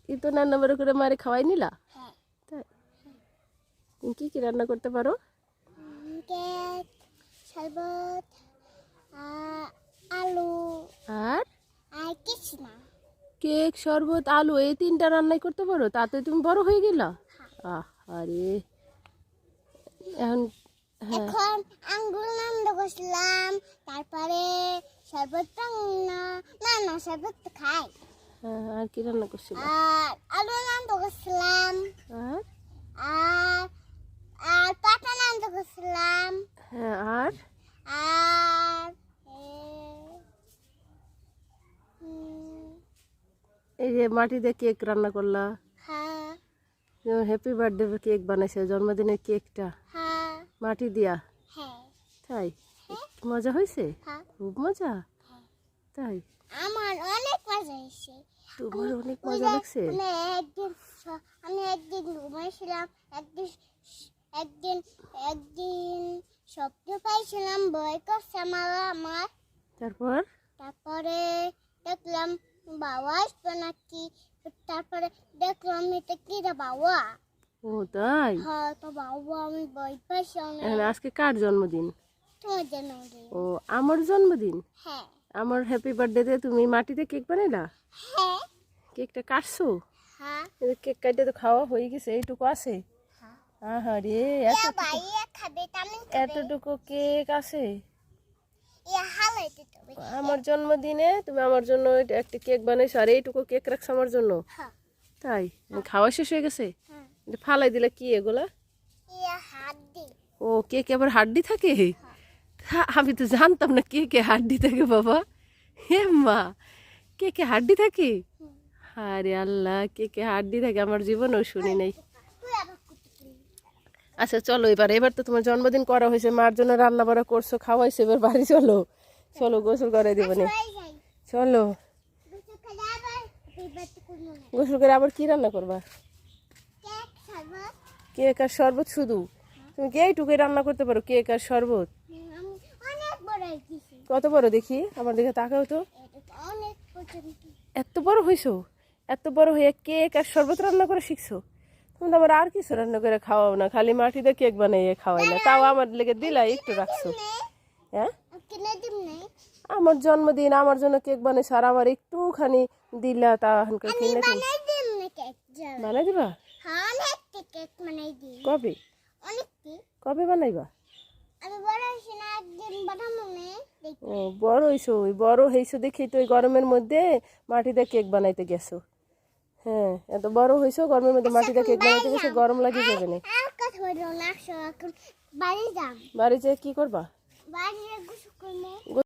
ই তো রান্না বাড়া করে মারে খাওয়াই নিলা? হ্যাঁ। তাই তুমি কি কি রান্না করতে পারো? কেক, শরবত, আলু আর আর কিছু না। কেক, শরবত, আলু এই তিনটা রান্নাই করতে পারো? তাতে তুমি বড় হয়ে গেলা? আরে এখন হ্যাঁ এখন আঙ্গুর রান্না করছিলাম, তারপরে শরবত না না না শরবত তো খাই। হ্যাঁ, আর কি রান্না করছিল? আর আলু রান্না করছিলাম, আর আর আর পাটা রান্না করছিলাম, হ্যাঁ আর আর এই যে মাটিতে কেক রান্না করলা, হ্যাঁ যেমন হ্যাপি বার্থডে কেক বানাইছে, জন্মদিনের কেকটা হ্যাঁ মাটি দিয়া। হ্যাঁ তাই মজা হয়েছে? হ্যাঁ খুব মজা। হ্যাঁ। তাই আমার অনেক মজা হয়েছে। তোমার অনেক মজা লাগছে? আমি একদিন ঘুমাইছিলাম, একদিন একদিন একদিন স্বপ্ন পাইছিলাম, ভয় করছে আমার। তারপর তারপরে দেখলাম বাবা আসবে নাকি, তারপরে দেখলাম এটা কি রে বাবা। ও তাই? হ্যাঁ, তো বাবা আমি ভয় পাইছি অনেক। এখন আজকে কার জন্মদিন? তোমার জন্মদিন। ও আমার জন্মদিন। হ্যাঁ আমার হ্যাপি বার্থডেতে তুমি মাটিতে কেক বানাইলা? হ্যাঁ কেকটা কাটছো? হ্যাঁ কেক কাটতে তো খাওয়া হয়ে গেছে, এইটুকু আছে? আহা রে, ভাইয়া খাবে, তামিল খাবে, এতটুকু কেক আছে? হালাইতে হবে। আমার জন্মদিনে তুমি আমার জন্য একটা কেক বানাইছো, আর এইটুকু কেক রাখছো আমার জন্য? হ্যাঁ তাই খাওয়া শেষ হয়ে গেছে? হ্যাঁ এটা ফালাই দিলে কি এগুলা? হাড্ডি। ও কেকে আবার হাড্ডি থাকে? আমি তো জানতাম না কেকে হাড্ডি থাকে বাবা। হে মা, কেকে হাড্ডি থাকে? আরে আল্লাহ, কেকে হাড্ডি থাকে আমার জীবনেও শুনি নাই। আচ্ছা চলো, এবার তো তোমার জন্মদিন করা হয়েছে, মার জন্য রান্না বাড়া করছো, খাওয়াইছো, এবার বাড়ি চলো। চলো গোসল করে দেবো নে। চলো গোসল করে আবার কি রান্না করবা? কেক আর শরবত শুধু? তুমি কি এইটুকুই রান্না করতে পারো, কেক আর শরবত? কত বড় দেখি, আমার দিকে তাকাও তো। এত বড় হইছো? এত বড় হয়ে কেক আর শরবত রান্না করে শিখছো? তুমি তো আমার আর কিছু রান্না করে খাওয়াও না, খালি মাটিতে কেক বানাইয়ে খাওয়াই না, তাও আমার লেগে দিলা একটু রাখছো। হ্যাঁ, আমার জন্মদিন, আমার জন্য কেক বানাইছো, আর আমার একটুখানি দিলা, তা কিনে বানাই দিবা? কবে? কবে বানাইবা? ও বড় হইছো, ওই বড় হইছো দেখি তো ওই গরমের মধ্যে মাটিতে কেক বানাইতে গেছো। হ্যাঁ, এত বড় হইছো, গরমের মধ্যে মাটিতে কেক বানাইতে গেছো, গরম লাগি যাবে না। বাড়ি যেয়ে কি করবা?